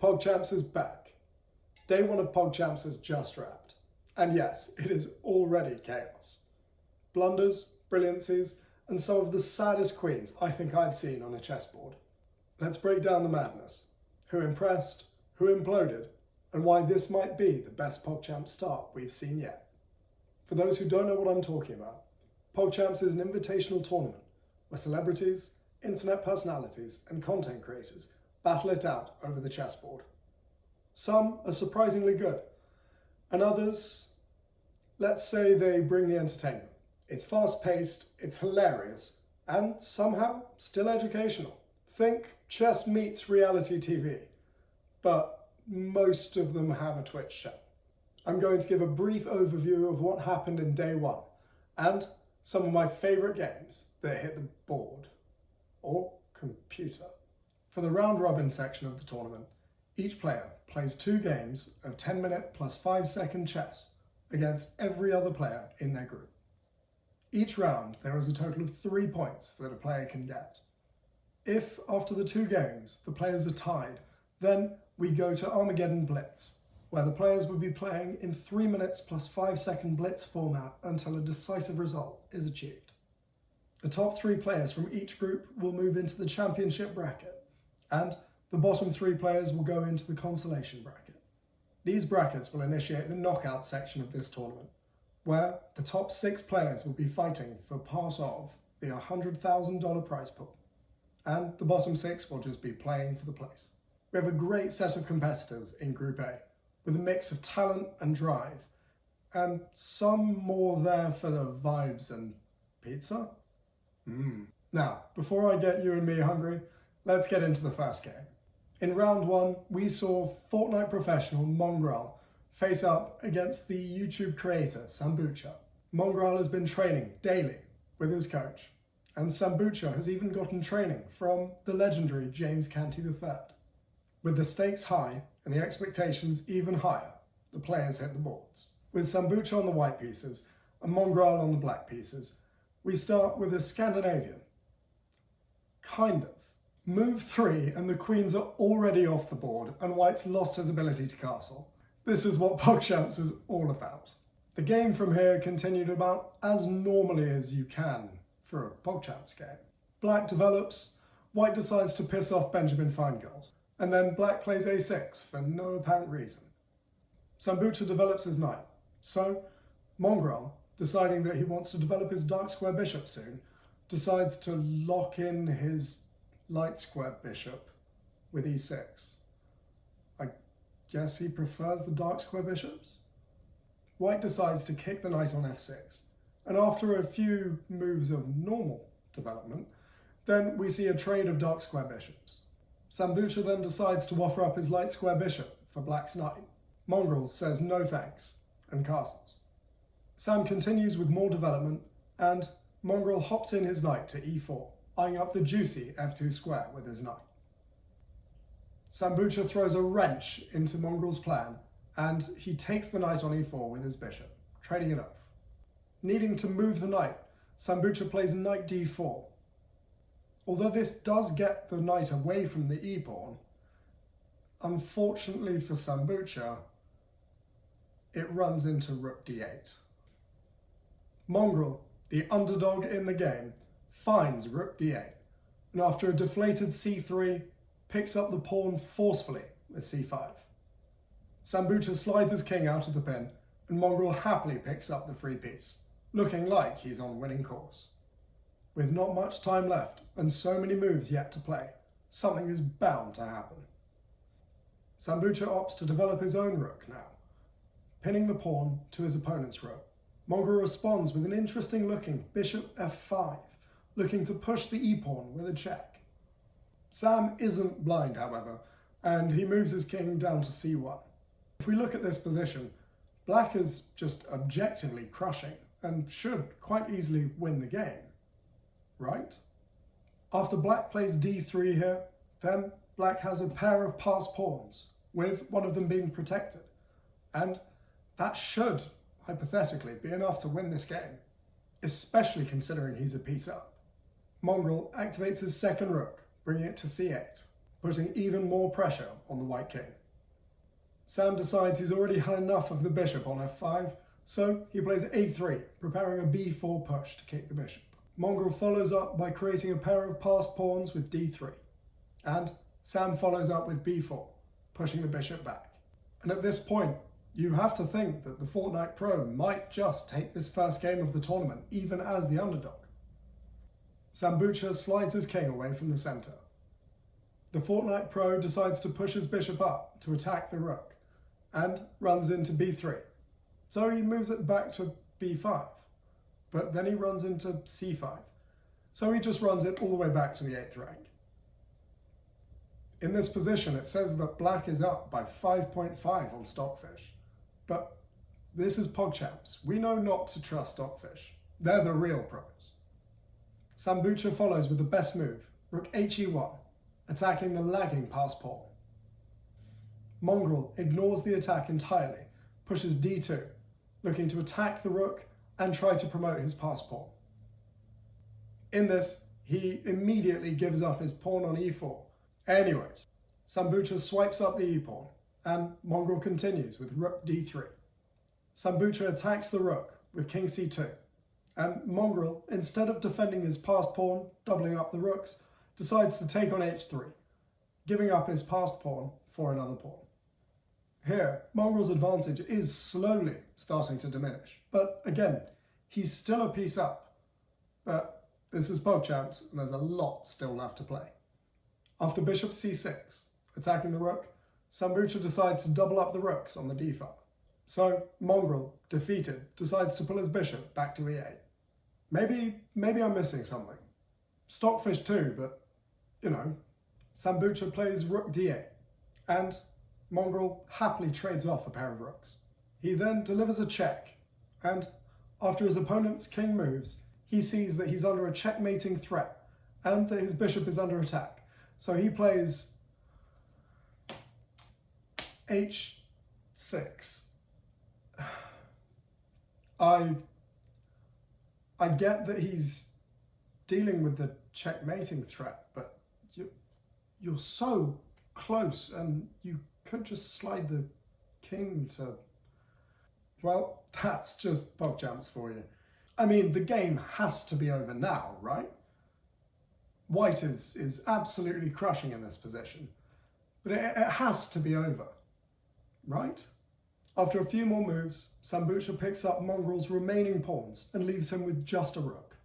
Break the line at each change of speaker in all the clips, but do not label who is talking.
PogChamps is back. Day one of PogChamps has just wrapped. And yes, it is already chaos. Blunders, brilliancies, and some of the saddest queens I think I've seen on a chessboard. Let's break down the madness. Who impressed, who imploded, and why this might be the best PogChamps start we've seen yet. For those who don't know what I'm talking about, PogChamps is an invitational tournament where celebrities, internet personalities, and content creators battle it out over the chessboard. Some are surprisingly good, and others, let's say they bring the entertainment. It's fast-paced, it's hilarious, and somehow still educational. Think chess meets reality TV, but most of them have a Twitch channel. I'm going to give a brief overview of what happened in day one, and some of my favourite games that hit the board, or computer. For the round-robin section of the tournament, each player plays 2 games of 10-minute plus 5-second chess against every other player in their group. Each round, there is a total of 3 points that a player can get. If, after the 2 games, the players are tied, then we go to Armageddon Blitz, where the players will be playing in 3 minutes plus 5-second blitz format until a decisive result is achieved. The top 3 players from each group will move into the championship bracket, and the bottom 3 players will go into the consolation bracket. These brackets will initiate the knockout section of this tournament, where the top 6 players will be fighting for part of the $100,000 prize pool, and the bottom 6 will just be playing for the place. We have a great set of competitors in Group A, with a mix of talent and drive, and some more there for the vibes and pizza. Now, before I get you and me hungry, let's get into the first game. In round 1, we saw Fortnite professional Mongrel face up against the YouTube creator Sambucha. Mongrel has been training daily with his coach, and Sambucha has even gotten training from the legendary James Canty III. With the stakes high and the expectations even higher, the players hit the boards. With Sambucha on the white pieces and Mongrel on the black pieces, we start with a Scandinavian. Kind of. Move 3 and the queens are already off the board and white's lost his ability to castle. This is what PogChamps is all about. The game from here continued about as normally as you can for a PogChamps game. Black develops, white decides to piss off Benjamin Feingold, and then black plays a6 for no apparent reason. Sambucha develops his knight, so Mongrel, deciding that he wants to develop his dark square bishop soon, decides to lock in his light square bishop with e6. I guess he prefers the dark square bishops? White decides to kick the knight on f6, and after a few moves of normal development, then we see a trade of dark square bishops. Sambucha then decides to offer up his light square bishop for black's knight. Mongrel says no thanks and castles. Sam continues with more development, and Mongrel hops in his knight to e4, eyeing up the juicy f2 square with his knight. Sambucha throws a wrench into Mongrel's plan, and he takes the knight on e4 with his bishop, trading it off. Needing to move the knight, Sambucha plays knight d4. Although this does get the knight away from the e-pawn, unfortunately for Sambucha, it runs into rook d8. Mongrel, the underdog in the game, finds rook d8, and after a deflated c3, picks up the pawn forcefully with c5. Sambucha slides his king out of the pin, and Mongrel happily picks up the free piece, looking like he's on winning course. With not much time left and so many moves yet to play, something is bound to happen. Sambucha opts to develop his own rook now, pinning the pawn to his opponent's rook. Mongrel responds with an interesting looking bishop f5, looking to push the e-pawn with a check. Sam isn't blind, however, and he moves his king down to c1. If we look at this position, black is just objectively crushing and should quite easily win the game, right? After black plays d3 here, then black has a pair of passed pawns, with one of them being protected, and that should, hypothetically, be enough to win this game, especially considering he's a piece up. Mongrel activates his second rook, bringing it to c8. putting even more pressure on the white king. Sam decides he's already had enough of the bishop on f5, so he plays a3, preparing a b4 push to kick the bishop. Mongrel follows up by creating a pair of passed pawns with d3, and Sam follows up with b4, pushing the bishop back. And at this point, you have to think that the Fortnite Pro might just take this first game of the tournament, even as the underdog. Sambucha slides his king away from the centre. The Fortnite Pro decides to push his bishop up to attack the rook, and runs into b3. So he moves it back to b5, but then he runs into c5. So he just runs it all the way back to the 8th rank. In this position, it says that black is up by 5.5 on Stockfish. But this is PogChamps. We know not to trust Stockfish. They're the real pros. Sambucha follows with the best move, rook he1, attacking the lagging passed pawn. Mongrel ignores the attack entirely, pushes d2, looking to attack the rook and try to promote his passed pawn. In this, he immediately gives up his pawn on e4. Anyways, Sambucha swipes up the e-pawn, and Mongrel continues with rook d3. Sambucha attacks the rook with king c2, and Mongrel, instead of defending his passed pawn, doubling up the rooks, decides to take on h3, giving up his passed pawn for another pawn. Here, Mongrel's advantage is slowly starting to diminish, but again, he's still a piece up. But this is PogChamps, and there's a lot still left to play. After bishop c6, attacking the rook, Sambucha decides to double up the rooks on the d file. So Mongrel, defeated, decides to pull his bishop back to e8. Maybe I'm missing something. Stockfish too, but, you know, Sambucha plays rook d8, and Mongrel happily trades off a pair of rooks. He then delivers a check, and after his opponent's king moves, he sees that he's under a checkmating threat, and that his bishop is under attack. So he plays h6. I get that he's dealing with the checkmating threat, but you're so close, and you could just slide the king to... Well, that's just PogChamps for you. I mean, the game has to be over now, right? White is absolutely crushing in this position, but it has to be over, right? After a few more moves, Sambucha picks up Mongrel's remaining pawns and leaves him with just a rook.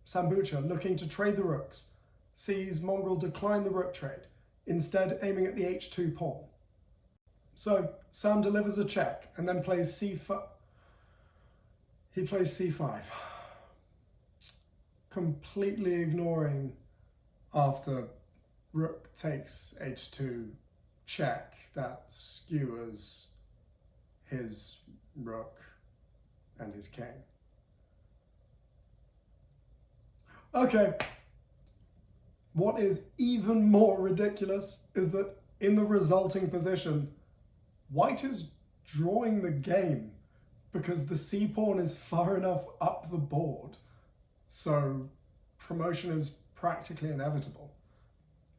Sambucha, looking to trade the rooks, sees Mongrel decline the rook trade, instead aiming at the h2 pawn. So Sam delivers a check and then plays c5. He plays c5, completely ignoring after rook takes h2 check that skewers his rook and his king. Okay, what is even more ridiculous is that in the resulting position, White is drawing the game because the c-pawn is far enough up the board, so promotion is practically inevitable.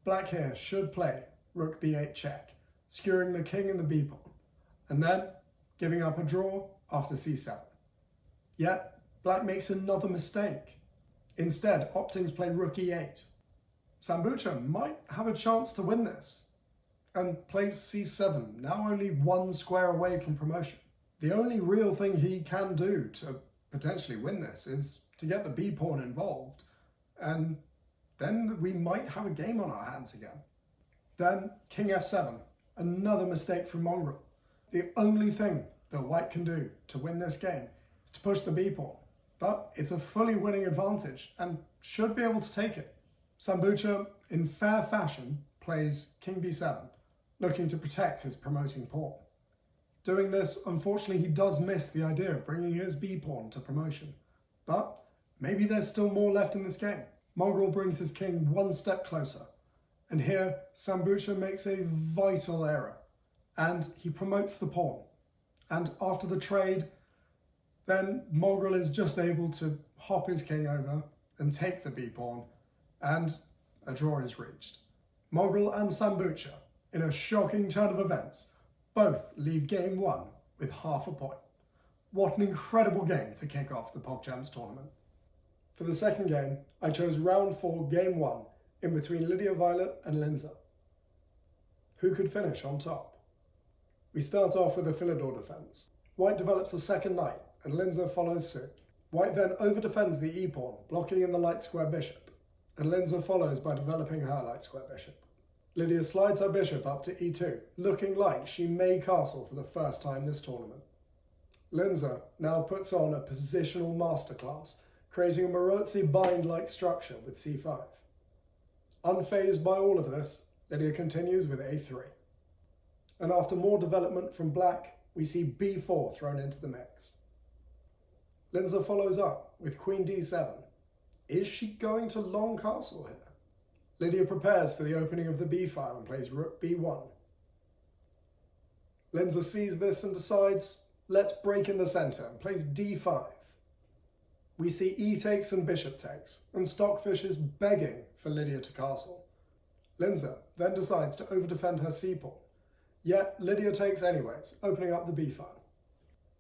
Black here should play rook b8 check, skewering the king and the b-pawn, and then giving up a draw after c7. Yet, black makes another mistake, instead opting to play rook e8. Sambucha might have a chance to win this, and plays c7, now only one square away from promotion. The only real thing he can do to potentially win this is to get the b-pawn involved, and then we might have a game on our hands again. Then king f7, another mistake from Mongrel. The only thing that White can do to win this game is to push the b-pawn, but it's a fully winning advantage and should be able to take it. Sambucha, in fair fashion, plays king b7, looking to protect his promoting pawn. Doing this, unfortunately, he does miss the idea of bringing his b-pawn to promotion, but maybe there's still more left in this game. Mongrel brings his king one step closer, and here Sambucha makes a vital error, and he promotes the pawn. And after the trade, then Mongrel is just able to hop his king over and take the b-pawn, and a draw is reached. Mongrel and Sambucha, in a shocking turn of events, both leave game 1 with half a point. What an incredible game to kick off the Pogchamps tournament. For the second game, I chose round 4, game 1, in between Lydia Violet and Linza. Who could finish on top? We start off with a Philidor defence. White develops a second knight, and Linza follows suit. White then over-defends the e-pawn, blocking in the light square bishop, and Linza follows by developing her light square bishop. Lydia slides her bishop up to e2, looking like she may castle for the first time this tournament. Linza now puts on a positional masterclass, creating a Marozzi bind-like structure with c5. Unfazed by all of this, Lydia continues with a3. And after more development from black, we see b4 thrown into the mix. Linza follows up with queen d7. Is she going to long castle here? Lydia prepares for the opening of the b file and plays rook b1. Linza sees this and decides, let's break in the centre, and plays d5. We see e takes and bishop takes, and Stockfish is begging for Lydia to castle. Linza then decides to over-defend her c-pawn, yet Lydia takes anyways, opening up the b file.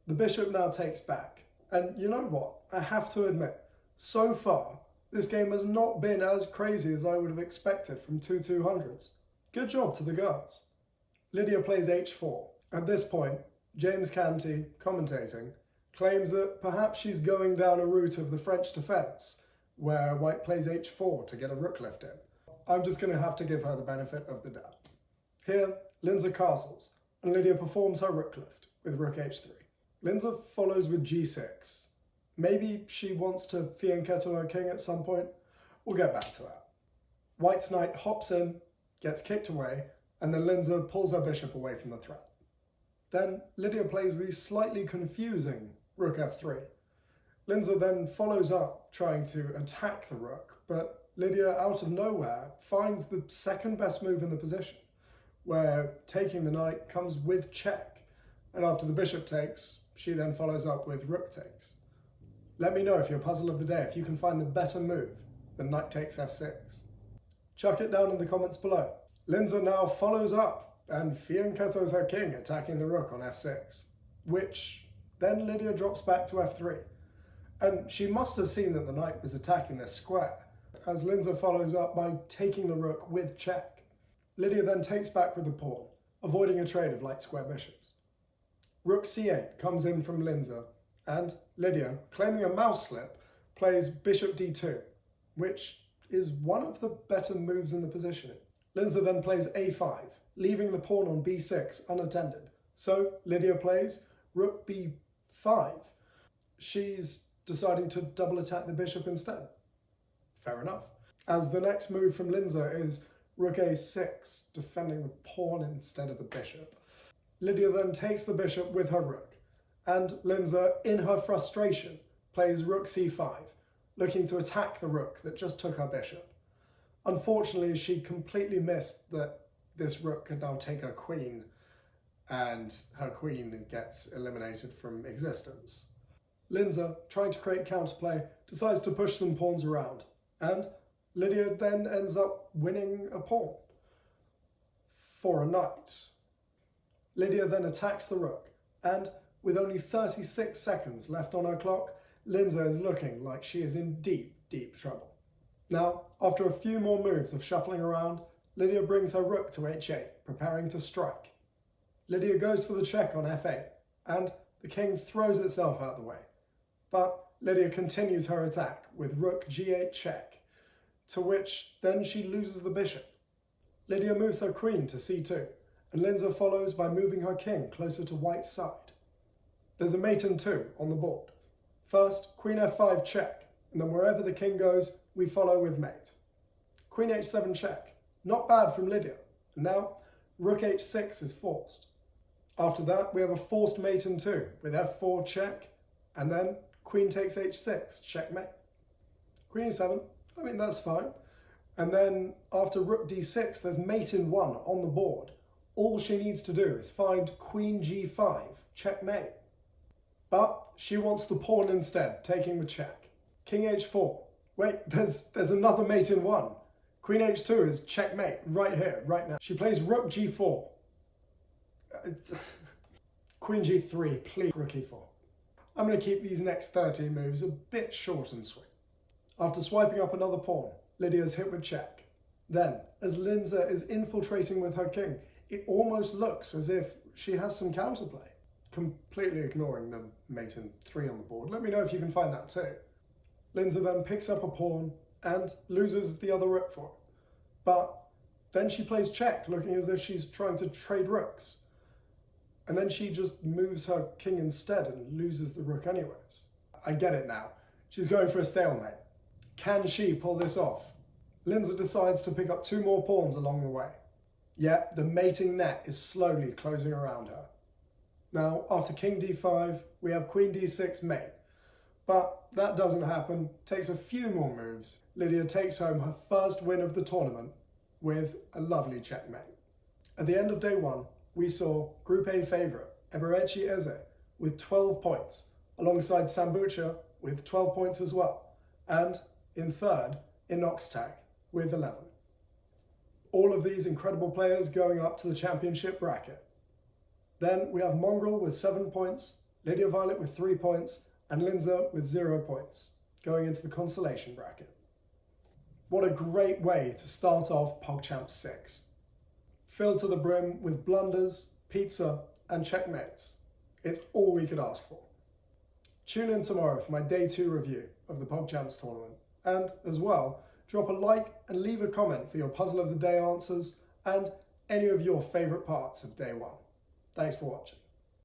The bishop now takes back, and you know what, I have to admit, so far, this game has not been as crazy as I would have expected from 2-200s. Good job to the girls. Lydia plays h4. At this point, James Canty, commentating, claims that perhaps she's going down a route of the French defence, where White plays h4 to get a rook lift in. I'm just going to have to give her the benefit of the doubt. Here, Linza castles, and Lydia performs her rook lift with rook h3. Linza follows with g6. Maybe she wants to fianchetto her king at some point. We'll get back to that. White's knight hops in, gets kicked away, and then Linza pulls her bishop away from the threat. Then Lydia plays the slightly confusing rook f3. Linza then follows up, trying to attack the rook, but Lydia, out of nowhere, finds the second best move in the position, where taking the knight comes with check, and after the bishop takes, she then follows up with rook takes. Let me know if your puzzle of the day, if you can find the better move than knight takes f6. Chuck it down in the comments below. Linza now follows up and fianchettos her king, attacking the rook on f6, which then Lydia drops back to f3. And she must have seen that the knight was attacking this square, as Linza follows up by taking the rook with check. Lydia then takes back with the pawn, avoiding a trade of light square bishops. Rook c8 comes in from Linza, and Lydia, claiming a mouse slip, plays bishop d2, which is one of the better moves in the position. Linza then plays a5, leaving the pawn on b6 unattended. So Lydia plays rook b5. She's deciding to double attack the bishop instead. Fair enough. As the next move from Linza is rook a6, defending the pawn instead of the bishop. Lydia then takes the bishop with her rook, and Linza, in her frustration, plays rook c5, looking to attack the rook that just took her bishop. Unfortunately, she completely missed that this rook could now take her queen, and her queen gets eliminated from existence. Linza, trying to create counterplay, decides to push some pawns around, and Lydia then ends up winning a pawn for a knight. Lydia then attacks the rook, and with only 36 seconds left on her clock, Linza is looking like she is in deep, deep trouble. Now, after a few more moves of shuffling around, Lydia brings her rook to h8, preparing to strike. Lydia goes for the check on f8, and the king throws itself out the way. But Lydia continues her attack with rook g8 check, to which then she loses the bishop. Lydia moves her queen to c2, and Linza follows by moving her king closer to White's side. There's a mate and 2 on the board. First, queen f5 check, and then wherever the king goes, we follow with mate. Queen h7 check, not bad from Lydia. And now, rook h6 is forced. After that, we have a forced mate and 2 with f4 check, and then queen takes h6, checkmate. Queen e7, I mean, that's fine. And then after rook d6, there's mate in 1 on the board. All she needs to do is find queen g5, checkmate. But she wants the pawn instead, taking the check. King h4. Wait, there's another mate in 1. Queen h2 is checkmate right here, right now. She plays rook g4. Queen g3, please, rook e4. I'm going to keep these next 13 moves a bit short and sweet. After swiping up another pawn, Lydia's hit with check. Then, as Lindsay is infiltrating with her king, it almost looks as if she has some counterplay, completely ignoring the mate in 3 on the board. Let me know if you can find that too. Lindsay then picks up a pawn and loses the other rook for it. But then she plays check, looking as if she's trying to trade rooks. And then she just moves her king instead and loses the rook anyways. I get it now. She's going for a stalemate. Can she pull this off? Lindsay decides to pick up 2 more pawns along the way. Yet, the mating net is slowly closing around her. Now, after king d5, we have queen d6 mate. But that doesn't happen. Takes a few more moves. Lydia takes home her first win of the tournament with a lovely checkmate. At the end of day 1, we saw Group A favourite Eberechi Eze with 12 points, alongside Sambucha with 12 points as well, and in third, Inoxtag with 11. All of these incredible players going up to the championship bracket. Then we have Mongrel with 7 points, Lydia Violet with 3 points, and Lindsay with 0 points, going into the consolation bracket. What a great way to start off Pogchamps6. Filled to the brim with blunders, pizza, and checkmates. It's all we could ask for. Tune in tomorrow for my day 2 review of the PogChamps tournament. And, as well, drop a like and leave a comment for your puzzle of the day answers and any of your favourite parts of day 1. Thanks for watching.